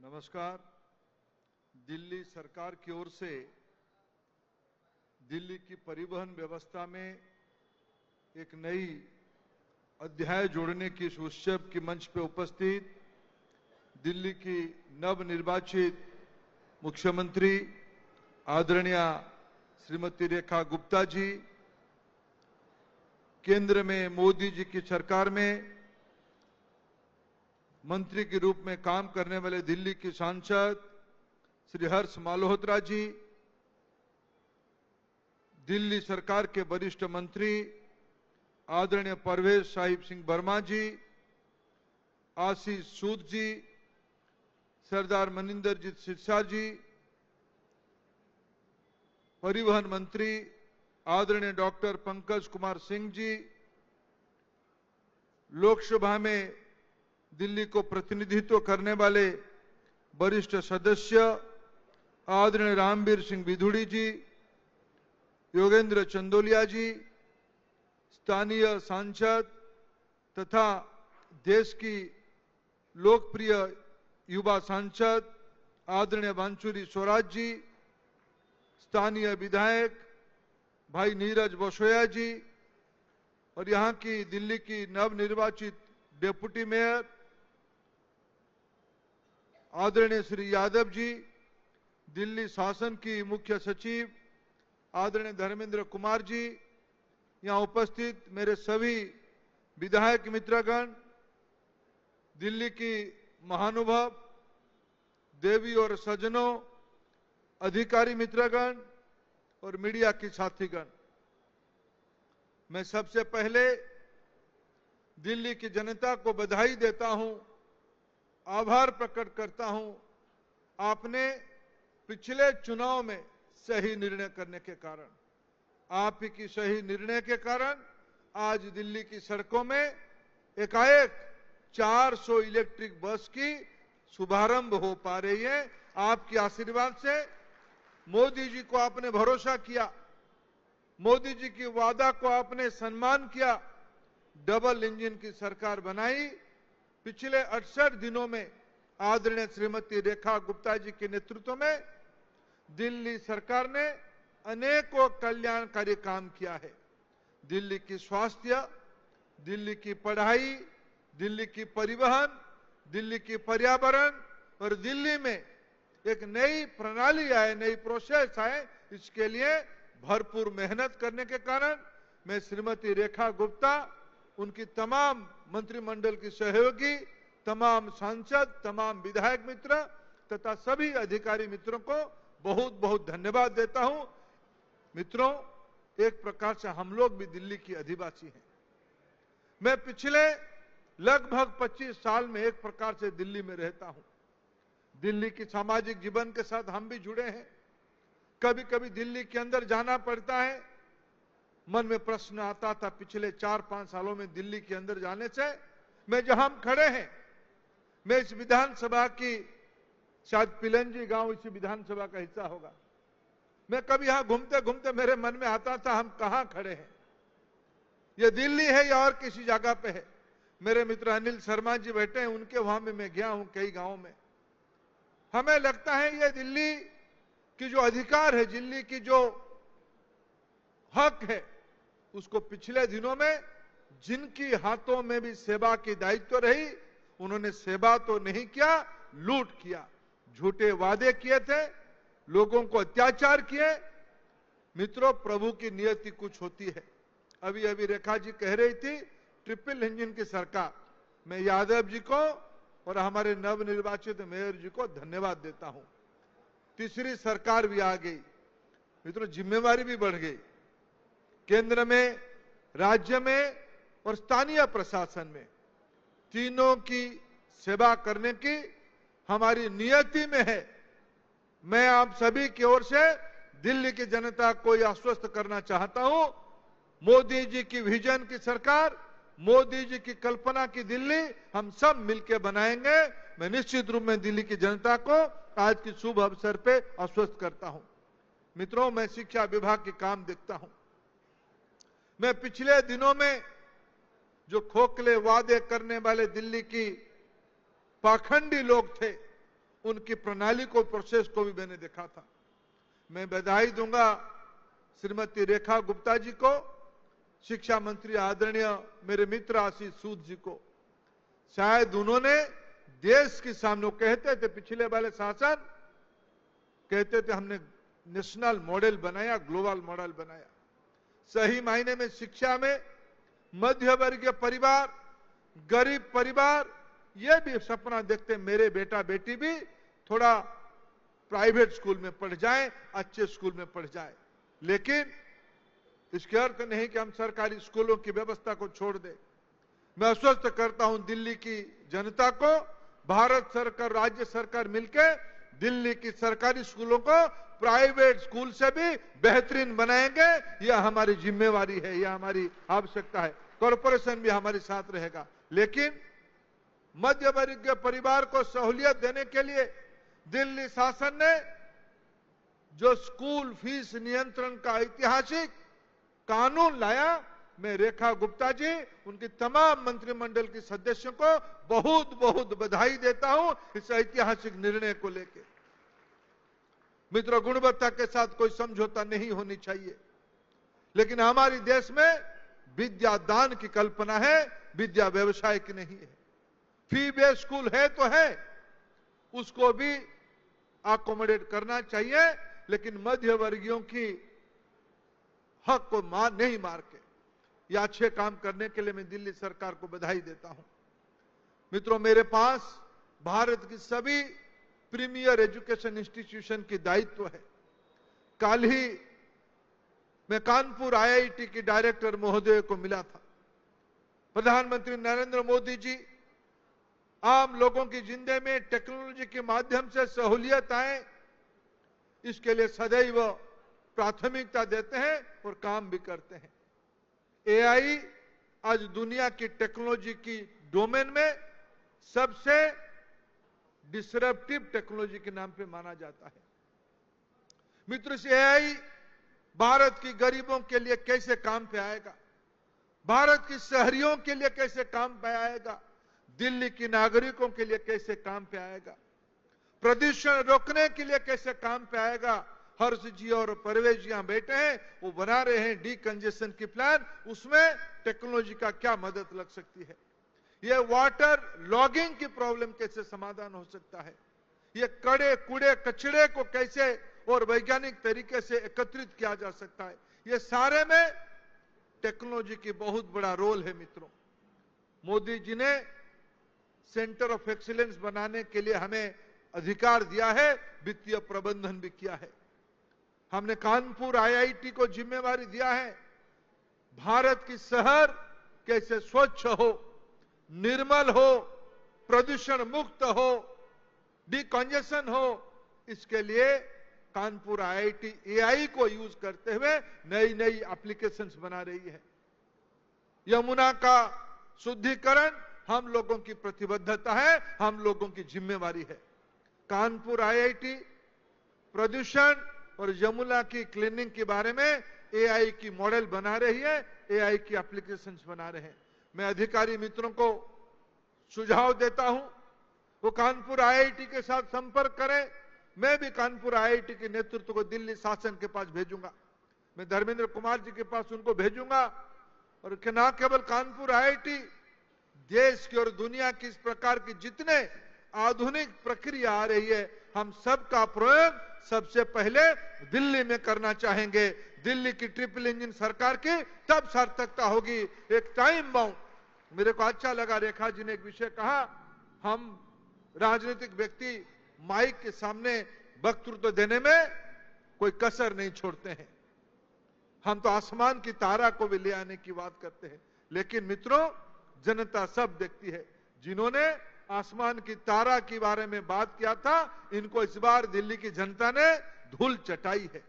नमस्कार। दिल्ली सरकार की ओर से दिल्ली की परिवहन व्यवस्था में एक नई अध्याय जोड़ने की इस उत्सव के मंच पर उपस्थित दिल्ली की नवनिर्वाचित मुख्यमंत्री आदरणीय श्रीमती रेखा गुप्ता जी, केंद्र में मोदी जी की सरकार में मंत्री के रूप में काम करने वाले दिल्ली की सांसद श्री हर्ष माल्होत्रा जी, दिल्ली सरकार के वरिष्ठ मंत्री आदरणीय परवेज साहिब सिंह वर्मा जी, आशीष सूद जी, सरदार मनिंदरजीत सिरसा जी, परिवहन मंत्री आदरणीय डॉक्टर पंकज कुमार सिंह जी, लोकसभा में दिल्ली को प्रतिनिधित्व करने वाले वरिष्ठ सदस्य आदरणीय रामवीर सिंह विधुड़ी जी, योगेंद्र चंदोलिया जी, स्थानीय सांसद तथा देश की लोकप्रिय युवा सांसद आदरणीय बांसुरी स्वराज जी, स्थानीय विधायक भाई नीरज बसोया जी और यहाँ की दिल्ली की नवनिर्वाचित डेप्यूटी मेयर आदरणीय श्री यादव जी, दिल्ली शासन की मुख्य सचिव आदरणीय धर्मेंद्र कुमार जी, यहाँ उपस्थित मेरे सभी विधायक मित्रगण, दिल्ली की महानुभाव देवी और सज्जनों, अधिकारी मित्रगण और मीडिया के साथीगण, मैं सबसे पहले दिल्ली की जनता को बधाई देता हूं, आभार प्रकट करता हूं। आपने पिछले चुनाव में सही निर्णय करने के कारण, आप ही की सही निर्णय के कारण आज दिल्ली की सड़कों में एकाएक 400 इलेक्ट्रिक बस की शुभारंभ हो पा रही है। आपके आशीर्वाद से मोदी जी को आपने भरोसा किया, मोदी जी की वादा को आपने सम्मान किया, डबल इंजन की सरकार बनाई। पिछले 68 दिनों में आदरणीय श्रीमती रेखा गुप्ता जी के नेतृत्व में दिल्ली सरकार ने अनेकों कल्याणकारी काम किया है। दिल्ली की स्वास्थ्य, दिल्ली की पढ़ाई, दिल्ली की परिवहन, दिल्ली की पर्यावरण और दिल्ली में एक नई प्रणाली आए, नई प्रोसेस आए, इसके लिए भरपूर मेहनत करने के कारण मैं श्रीमती रेखा गुप्ता, उनकी तमाम मंत्रिमंडल की सहयोगी, तमाम सांसद, तमाम विधायक मित्र तथा सभी अधिकारी मित्रों को बहुत बहुत धन्यवाद देता हूं। मित्रों, एक प्रकार से हम लोग भी दिल्ली की अधिवासी हैं। मैं पिछले लगभग 25 साल में एक प्रकार से दिल्ली में रहता हूं। दिल्ली की सामाजिक जीवन के साथ हम भी जुड़े हैं। कभी कभी दिल्ली के अंदर जाना पड़ता है। मन में प्रश्न आता था पिछले 4-5 सालों में दिल्ली के अंदर जाने से, मैं जहां हम खड़े हैं, मैं इस विधानसभा की, शायद पिलंजी गांव इसी विधानसभा का हिस्सा होगा, मैं कभी यहां घूमते घूमते मेरे मन में आता था हम कहां खड़े हैं, ये दिल्ली है या और किसी जगह पे है। मेरे मित्र अनिल शर्मा जी बैठे हैं, उनके वहां में मैं गया हूं कई गांवों में। हमें लगता है ये दिल्ली की जो अधिकार है, दिल्ली की जो हक है, उसको पिछले दिनों में जिनकी हाथों में भी सेवा की दायित्व रही, उन्होंने सेवा तो नहीं किया, लूट किया, झूठे वादे किए थे, लोगों को अत्याचार किए। मित्रों, प्रभु की नियति कुछ होती है। अभी अभी रेखा जी कह रही थी ट्रिपल इंजन की सरकार, मैं यादव जी को और हमारे नवनिर्वाचित मेयर जी को धन्यवाद देता हूं। तीसरी सरकार भी आ गई। मित्रों, जिम्मेवारी भी बढ़ गई। केंद्र में, राज्य में और स्थानीय प्रशासन में, तीनों की सेवा करने की हमारी नियति में है। मैं आप सभी की ओर से दिल्ली की जनता को यह आश्वस्त करना चाहता हूं, मोदी जी की विजन की सरकार, मोदी जी की कल्पना की दिल्ली हम सब मिलकर बनाएंगे। मैं निश्चित रूप में दिल्ली की जनता को आज की शुभ अवसर पे आश्वस्त करता हूं। मित्रों, मैं शिक्षा विभाग के काम देखता हूं। मैं पिछले दिनों में जो खोखले वादे करने वाले दिल्ली की पाखंडी लोग थे, उनकी प्रणाली को, प्रोसेस को भी मैंने देखा था। मैं बधाई दूंगा श्रीमती रेखा गुप्ता जी को, शिक्षा मंत्री आदरणीय मेरे मित्र आशीष सूद जी को। शायद उन्होंने देश के सामने, कहते थे पिछले वाले शासन कहते थे हमने नेशनल मॉडल बनाया, ग्लोबल मॉडल बनाया। सही मायने में शिक्षा में मध्य वर्गीय परिवार, गरीब परिवार ये भी सपना देखते मेरे बेटा बेटी भी थोड़ा प्राइवेट स्कूल में पढ़ जाए, अच्छे स्कूल में पढ़ जाए। लेकिन इसके अर्थ नहीं कि हम सरकारी स्कूलों की व्यवस्था को छोड़ दें। मैं आश्वस्त करता हूं दिल्ली की जनता को, भारत सरकार, राज्य सरकार मिलकर दिल्ली की सरकारी स्कूलों को प्राइवेट स्कूल से भी बेहतरीन बनाएंगे। यह हमारी जिम्मेवारी है, यह हमारी आवश्यकता है। कॉरपोरेशन भी हमारे साथ रहेगा। लेकिन मध्य वर्गीय परिवार को सहूलियत देने के लिए दिल्ली शासन ने जो स्कूल फीस नियंत्रण का ऐतिहासिक कानून लाया, मैं रेखा गुप्ता जी, उनकी तमाम मंत्रिमंडल के सदस्यों को बहुत बहुत बधाई देता हूं इस ऐतिहासिक निर्णय को लेकर। मित्रों, गुणवत्ता के साथ कोई समझौता नहीं होनी चाहिए, लेकिन हमारे देश में विद्या दान की कल्पना है, विद्या व्यवसाय की नहीं है। फी बेस्ड स्कूल है तो है, उसको भी अकोमोडेट करना चाहिए, लेकिन मध्य वर्गीयों की हक को नहीं मार के ये अच्छे काम करने के लिए मैं दिल्ली सरकार को बधाई देता हूं। मित्रों, मेरे पास भारत की सभी प्रीमियर एजुकेशन इंस्टीट्यूशन की दायित्व है। कल ही मैं कानपुर आईआईटी की डायरेक्टर महोदय को मिला था। प्रधानमंत्री नरेंद्र मोदी जी आम लोगों की जिंदगी में टेक्नोलॉजी के माध्यम से सहूलियत आए, इसके लिए सदैव प्राथमिकता देते हैं और काम भी करते हैं। एआई आज दुनिया की टेक्नोलॉजी की डोमेन में सबसे डिसरप्टिव टेक्नोलॉजी के नाम पे माना जाता है। मित्रों, से एआई भारत की गरीबों के लिए कैसे काम पे आएगा, भारत की शहरियों के लिए कैसे काम पे आएगा, दिल्ली की नागरिकों के लिए कैसे काम पे आएगा, प्रदूषण रोकने के लिए कैसे काम पे आएगा। हर्ष जी और परवेज जी यहां बैठे हैं, वो बना रहे हैं डीकंजेशन की प्लान, उसमें टेक्नोलॉजी का क्या मदद लग सकती है। ये वाटर लॉगिंग की प्रॉब्लम कैसे समाधान हो सकता है, ये कड़े कूड़े कचड़े को कैसे और वैज्ञानिक तरीके से एकत्रित किया जा सकता है, ये सारे में टेक्नोलॉजी की बहुत बड़ा रोल है। मित्रों, मोदी जी ने सेंटर ऑफ एक्सीलेंस बनाने के लिए हमें अधिकार दिया है, वित्तीय प्रबंधन भी किया है। हमने कानपुर आईआईटी को जिम्मेवारी दिया है, भारत की शहर कैसे स्वच्छ हो, निर्मल हो, प्रदूषण मुक्त हो, डीकंजेशन हो, इसके लिए कानपुर आईआईटी एआई को यूज करते हुए नई नई एप्लीकेशंस बना रही है। यमुना का शुद्धिकरण हम लोगों की प्रतिबद्धता है, हम लोगों की जिम्मेवारी है। कानपुर आईआईटी प्रदूषण और यमुना की क्लीनिंग के बारे में एआई की मॉडल बना रही है, एआई की एप्लीकेशंस बना रहे हैं। मैं अधिकारी मित्रों को सुझाव देता हूं, वो कानपुर आईआईटी के साथ संपर्क करें। मैं भी कानपुर आईआईटी के नेतृत्व को दिल्ली शासन के पास भेजूंगा, मैं धर्मेंद्र कुमार जी के पास उनको भेजूंगा। और न केवल कानपुर आईआईटी, देश की और दुनिया की इस प्रकार की जितने आधुनिक प्रक्रिया आ रही है, हम सबका प्रयोग सबसे पहले दिल्ली में करना चाहेंगे। दिल्ली की ट्रिपल इंजन सरकार की तब सार्थकता होगी। एक टाइम बाउंड, मेरे को अच्छा लगा रेखा जी ने एक विषय कहा, हम राजनीतिक व्यक्ति माइक के सामने वक्तृत्व देने में कोई कसर नहीं छोड़ते हैं। हम तो आसमान की तारा को भी ले आने की बात करते हैं, लेकिन मित्रों, जनता सब देखती है। जिन्होंने आसमान की तारा के बारे में बात किया था, इनको इस बार दिल्ली की जनता ने धूल चटाई है।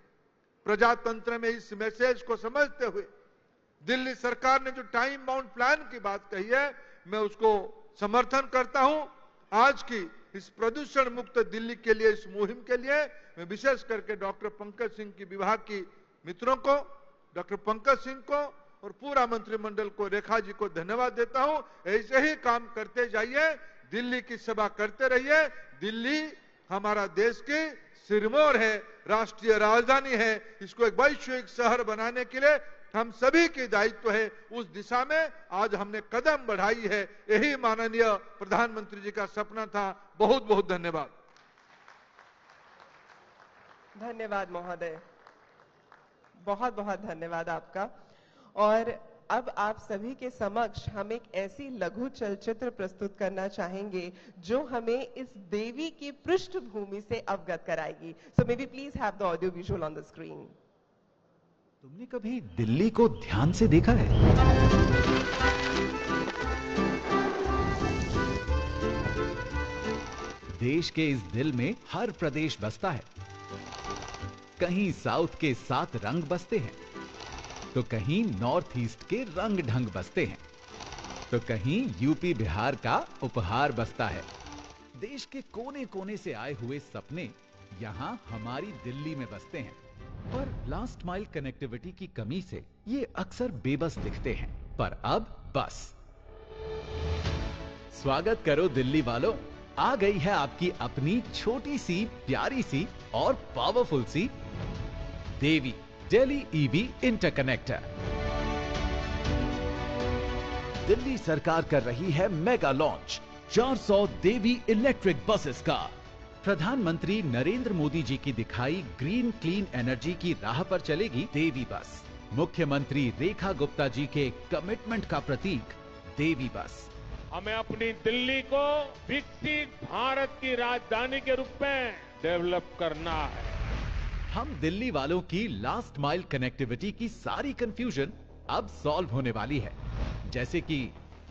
प्रजातंत्र में इस मैसेज को समझते हुए दिल्ली सरकार ने जो टाइम बाउंड प्लान की बात कही है, मैं उसको समर्थन करता हूं। आज की इस प्रदूषण मुक्त दिल्ली के लिए, इस मुहिम के लिए मैं विशेष करके डॉक्टर पंकज सिंह की विभाग की मित्रों को, डॉक्टर पंकज सिंह को और पूरा मंत्रिमंडल को, रेखा जी को धन्यवाद देता हूं। ऐसे ही काम करते जाइए, दिल्ली की सेवा करते रहिए। दिल्ली हमारा देश के सिरमौर है, राष्ट्रीय राजधानी है। इसको एक वैश्विक शहर बनाने के लिए हम सभी की दायित्व है। उस दिशा में आज हमने कदम बढ़ाई है। यही माननीय प्रधानमंत्री जी का सपना था। बहुत बहुत धन्यवाद। धन्यवाद महोदय, बहुत बहुत धन्यवाद आपका। और अब आप सभी के समक्ष हम एक ऐसी लघु चलचित्र प्रस्तुत करना चाहेंगे जो हमें इस देवी की पृष्ठभूमि से अवगत कराएगी। So maybe please have the audio visual on the screen. तुमने कभी दिल्ली को ध्यान से देखा है? देश के इस दिल में हर प्रदेश बसता है। कहीं साउथ के 7 रंग बसते हैं, तो कहीं नॉर्थ ईस्ट के रंग ढंग बसते हैं, तो कहीं यूपी बिहार का उपहार बसता है। देश के कोने कोने से आए हुए सपने यहां हमारी दिल्ली में बसते हैं। पर लास्ट माइल कनेक्टिविटी की कमी से ये अक्सर बेबस दिखते हैं। पर अब बस। स्वागत करो दिल्ली वालों, आ गई है आपकी अपनी छोटी सी प्यारी सी और पावरफुल सी देवी दिल्ली ईवी इंटरकनेक्टर। दिल्ली सरकार कर रही है मेगा लॉन्च 400 देवी इलेक्ट्रिक बसेस का। प्रधानमंत्री नरेंद्र मोदी जी की दिखाई ग्रीन क्लीन एनर्जी की राह पर चलेगी देवी बस। मुख्यमंत्री रेखा गुप्ता जी के कमिटमेंट का प्रतीक देवी बस। हमें अपनी दिल्ली को विकसित भारत की राजधानी के रूप में डेवलप करना है। हम दिल्ली वालों की लास्ट माइल कनेक्टिविटी की सारी कंफ्यूजन अब सॉल्व होने वाली है। जैसे कि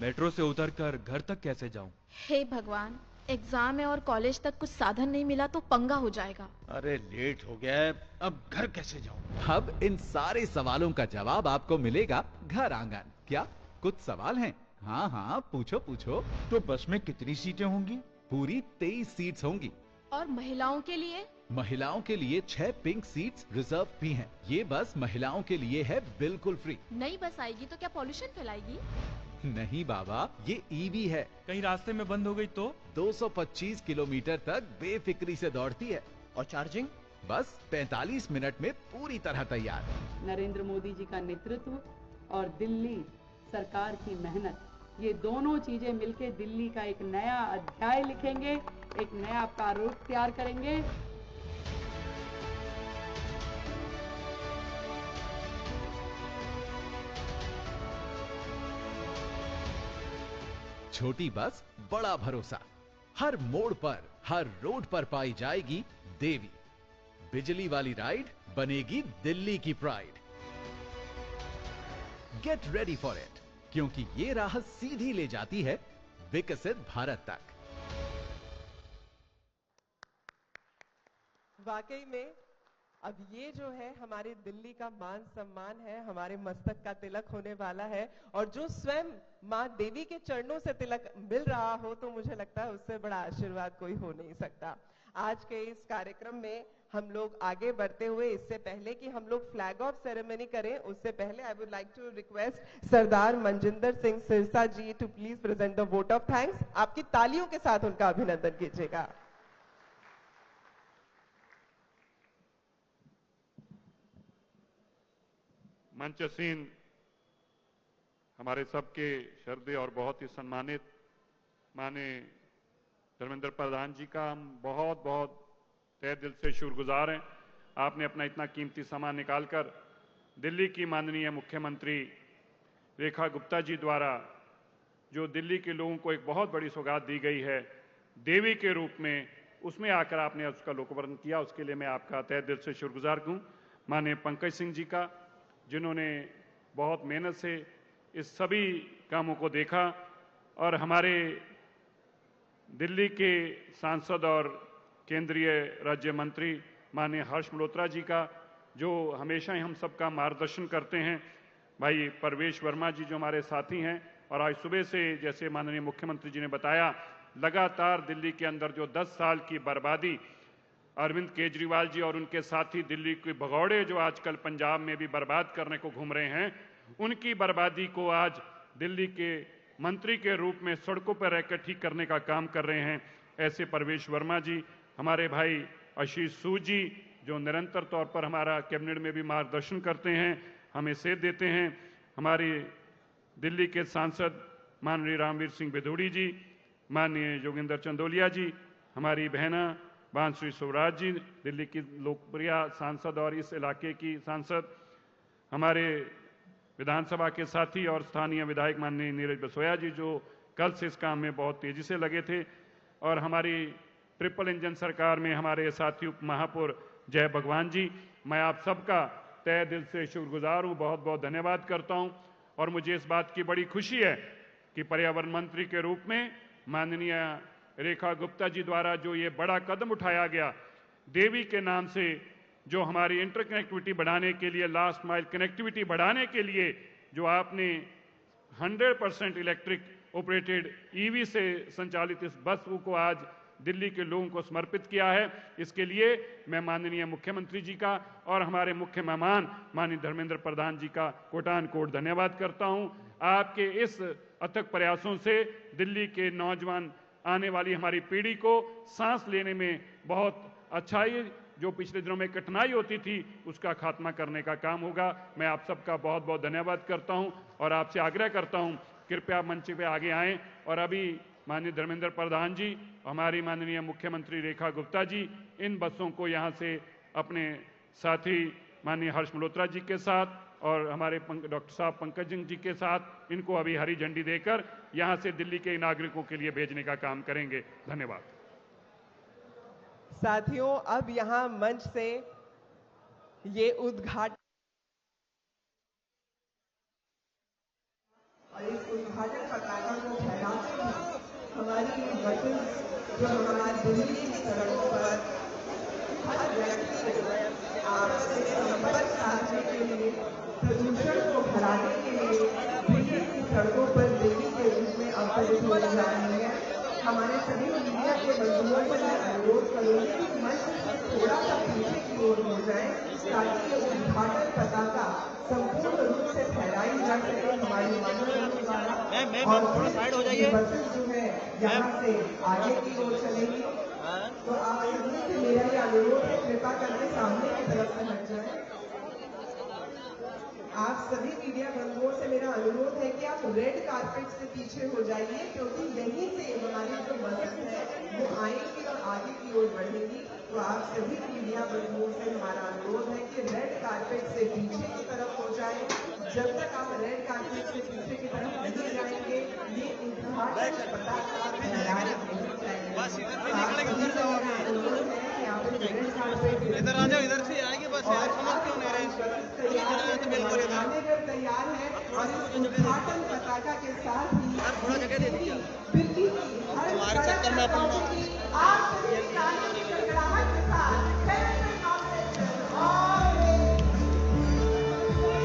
मेट्रो से उतरकर घर तक कैसे जाऊं? हे भगवान, एग्जाम है और कॉलेज तक कुछ साधन नहीं मिला तो पंगा हो जाएगा। अरे लेट हो गया है, अब घर कैसे जाऊं? अब इन सारे सवालों का जवाब आपको मिलेगा घर आंगन। क्या कुछ सवाल हैं? हाँ हाँ, पूछो पूछो। तो बस में कितनी सीटें होंगी? पूरी 23 सीट्स होंगी। और महिलाओं के लिए? महिलाओं के लिए 6 पिंक सीट्स रिजर्व भी हैं। ये बस महिलाओं के लिए है बिल्कुल फ्री। नई बस आएगी तो क्या पॉल्यूशन फैलाएगी? नहीं बाबा, ये ईवी है। कहीं रास्ते में बंद हो गई तो? 225 किलोमीटर तक बेफिक्री से दौड़ती है। और चार्जिंग? बस 45 मिनट में पूरी तरह तैयार। नरेंद्र मोदी जी का नेतृत्व और दिल्ली सरकार की मेहनत, ये दोनों चीजें मिलकर दिल्ली का एक नया अध्याय लिखेंगे, एक नया प्रारूप तैयार करेंगे। छोटी बस, बड़ा भरोसा। हर मोड़ पर, हर रोड पर पाई जाएगी देवी। बिजली वाली राइड बनेगी दिल्ली की pride. Get ready for it, क्योंकि ये राह सीधी ले जाती है विकसित भारत तक। वाकई में अब ये जो है हमारे दिल्ली का मान सम्मान है, हमारे मस्तक का तिलक होने वाला है। और जो स्वयं माँ देवी के चरणों से तिलक मिल रहा हो तो मुझे लगता है उससे बड़ा आशीर्वाद कोई हो नहीं सकता। आज के इस कार्यक्रम में हम लोग आगे बढ़ते हुए, इससे पहले कि हम लोग फ्लैग ऑफ सेरेमनी करें, उससे पहले I would like to request Sardar Manjinder Singh Sirsa ji to please present the vote of thanks. आपकी तालियों के साथ उनका अभिनंदन कीजिएगा। मंचसीन हमारे सबके श्रद्धेय और बहुत ही सम्मानित माननीय धर्मेंद्र प्रधान जी का हम बहुत बहुत तहे दिल से शुक्रगुजार हैं। आपने अपना इतना कीमती समय निकालकर दिल्ली की माननीय मुख्यमंत्री रेखा गुप्ता जी द्वारा जो दिल्ली के लोगों को एक बहुत बड़ी सौगात दी गई है देवी के रूप में, उसमें आकर आपने उसका लोकार्पण किया, उसके लिए मैं आपका तहे दिल से शुक्रगुजार हूँ। माननीय पंकज सिंह जी का, जिन्होंने बहुत मेहनत से इस सभी कामों को देखा, और हमारे दिल्ली के सांसद और केंद्रीय राज्य मंत्री माननीय हर्ष मल्होत्रा जी का, जो हमेशा ही हम सबका मार्गदर्शन करते हैं। भाई परवेश वर्मा जी जो हमारे साथी हैं, और आज सुबह से जैसे माननीय मुख्यमंत्री जी ने बताया, लगातार दिल्ली के अंदर जो 10 साल की बर्बादी अरविंद केजरीवाल जी और उनके साथी दिल्ली के भगौड़े जो आजकल पंजाब में भी बर्बाद करने को घूम रहे हैं, उनकी बर्बादी को आज दिल्ली के मंत्री के रूप में सड़कों पर रहकर ठीक करने का काम कर रहे हैं। ऐसे परवेश वर्मा जी, हमारे भाई आशीष सूद जी जो निरंतर तौर पर हमारा कैबिनेट में भी मार्गदर्शन करते हैं, हमें सेध देते हैं, हमारे दिल्ली के सांसद माननीय रामवीर सिंह बिधूड़ी जी, माननीय जोगिंदर चंदोलिया जी, हमारी बहना बांसुरी स्वराज जी, दिल्ली की लोकप्रिय सांसद और इस इलाके की सांसद, हमारे विधानसभा के साथी और स्थानीय विधायक माननीय नीरज बसोया जी जो कल से इस काम में बहुत तेजी से लगे थे, और हमारी ट्रिपल इंजन सरकार में हमारे साथी उप महापौर जय भगवान जी, मैं आप सबका तहे दिल से शुक्रगुजार हूं, बहुत बहुत धन्यवाद करता हूं। और मुझे इस बात की बड़ी खुशी है कि पर्यावरण मंत्री के रूप में माननीय रेखा गुप्ता जी द्वारा जो ये बड़ा कदम उठाया गया, देवी के नाम से जो हमारी इंटरकनेक्टिविटी बढ़ाने के लिए, लास्ट माइल कनेक्टिविटी बढ़ाने के लिए जो आपने 100% इलेक्ट्रिक ऑपरेटेड ईवी से संचालित इस बस को आज दिल्ली के लोगों को समर्पित किया है, इसके लिए मैं माननीय मुख्यमंत्री जी का और हमारे मुख्य मेहमान माननीय धर्मेंद्र प्रधान जी का कोटान कोट धन्यवाद करता हूं। आपके इस अथक प्रयासों से दिल्ली के नौजवान आने वाली हमारी पीढ़ी को सांस लेने में बहुत अच्छाई, जो पिछले दिनों में कठिनाई होती थी, उसका खात्मा करने का काम होगा। मैं आप सबका बहुत बहुत धन्यवाद करता हूं और आपसे आग्रह करता हूं कृपया मंच पे आगे आएं और अभी माननीय धर्मेंद्र प्रधान जी, हमारी माननीय मुख्यमंत्री रेखा गुप्ता जी इन बसों को यहां से अपने साथी माननीय हर्ष मल्होत्रा जी के साथ और हमारे डॉक्टर साहब पंकज जी के साथ इनको अभी हरी झंडी देकर यहां से दिल्ली के नागरिकों के लिए भेजने का काम करेंगे। धन्यवाद। साथियों, अब यहां मंच से ये उद्घाटन और इस उद्घाटन पताका को फहराते हुए हमारी बसेस जो हमारी दिल्ली की सड़कों पर हर व्यक्ति को आपस में संपर्क साधने के लिए, प्रदूषण को हराने के लिए दिल्ली की सड़कों पर देवी के रूप में अवतरित होने जा रही है। हमारे सभी मीडिया के बंधुओं से मैं अनुरोध करूंगी कि मंच से थोड़ा सा पीछे की ओर हो जाए ताकि ये उद्घाटन पताका संपूर्ण रूप से फहराई जा सके हमारी मानव द्वारा। और थोड़ा साइड हो जाइए। बसेस जो है यहाँ से आगे की ओर चलेंगी, तो आप सभी से मेरा ये अनुरोध है, कृपा करके सामने की तरफ से हट जाए। आप सभी मीडिया बंधुओं से मेरा अनुरोध है कि आप रेड कारपेट से पीछे हो जाइए, क्योंकि यहीं से हमारी जो बसेस है वो आएंगी और आगे की ओर बढ़ेंगी। तो आप सभी मीडिया बंधुओं से हमारा अनुरोध है कि रेड कारपेट से पीछे की तरफ हो जाए। जब तक आप रेड कारपेट से पीछे की तरफ नहीं जाएंगे, ये उद्घाटन पताका फहराए नहीं जाएंगे। इधर आ जाओ, इधर से आएंगे बस, यार समझ क्यों नहीं रहे? तैयार है और इस उद्घाटन पताका के साथ ही थोड़ा जगह दे दीजिए। दिल्ली की हर तुम्हारे चक्कर में अपन आप सभी तालियों की गड़गड़ाहट के साथ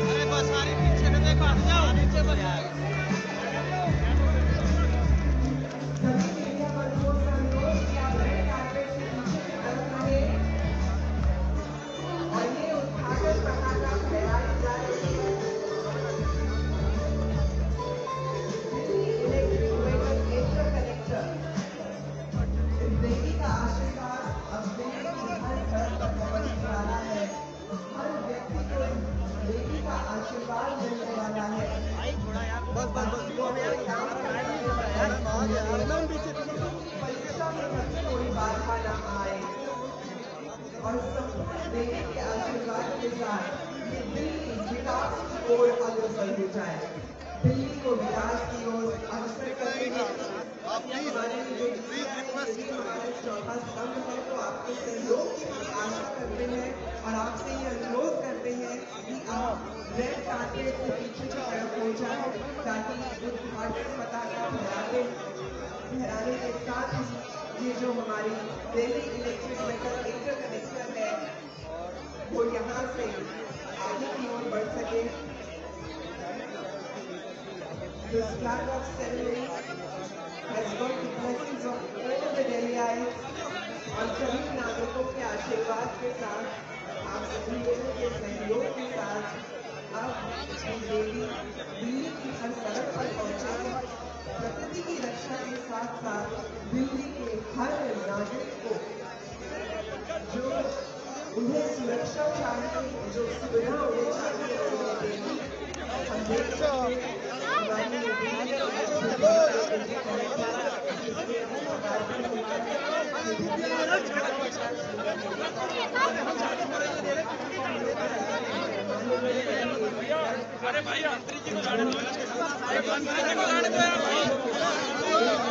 अरे बस सारी पीछे से देखो, हट जाओ नीचे बस। सभी मीडिया बंधुओं से अनुरोध कि आप रेड कारपेट से पीछे की तरफ रहें और ये उद्घाटन पताका फहराई जा रही है। इलेक्ट्रिक व्हीकल इंटरकनेक्टर, इस देवी का आशीर्वाद अब दिल्ली की हर घर तक पहुंचने वाला है। हर व्यक्ति को इस देवी का आशीर्वाद मिलने वाला है। परीक्षा में कभी कोई बाधा न आए और संपूर्ण देवी के आशीर्वाद के साथ ये दिल्ली विकास की ओर अग्रसर हो जाए। दिल्ली को विकास की ओर अग्रसर करेंगे। हमारे जो हमारे चौथा स्तंभ है, तो आपके सहयोग की हम आशा करते हैं और आपसे ये अनुरोध करते हैं कि आप रेड कारपेट से पीछे की तरफ हो जाए ताकि उद्घाटन पताका फहराने के साथ ही ये जो हमारी दिल्ली इलेक्ट्रिक व्हीकल इंटरकनेक्टर है वो यहाँ से आगे की ओर बढ़ सके। This flag of ceremony has got the blessings of all the Delhiites और सभी नागरिकों के आशीर्वाद के साथ, आप सभी लोगों के सहयोग के साथ अब देवी दिल्ली की हर सड़क पर पहुंचेगी। प्रकृति की रक्षा के साथ साथ दिल्ली के हर नागरिक को उन्हें सुरक्षा चाहिए, जो सुविधा उन्हें चाहिए उन्हें देगी। हम देख सकते हैं अरे भाई मंत्री जी को जाने दो, मंत्री जी को जाने दो यार।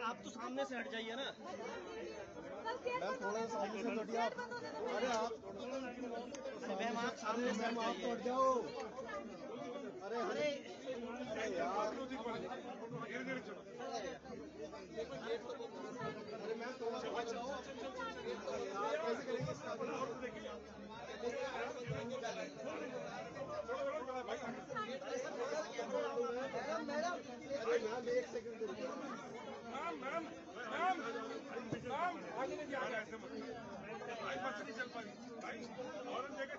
आप तो सामने से हट जाइए ना। मैम थोड़ा सा सामने से हटिए आप। अरे आप मैम आप सामने से मैम आप तो हट जाओ। अरे अरे यार अरे मैम थोड़ा सा बचाओ यार, कैसे करेंगे इसका? अरे मैम एक सेकंड रुकिए। आगे नहीं जा रहा है ऐसे मत। भाई बस नहीं चल पाएगी भाई, औरत जगह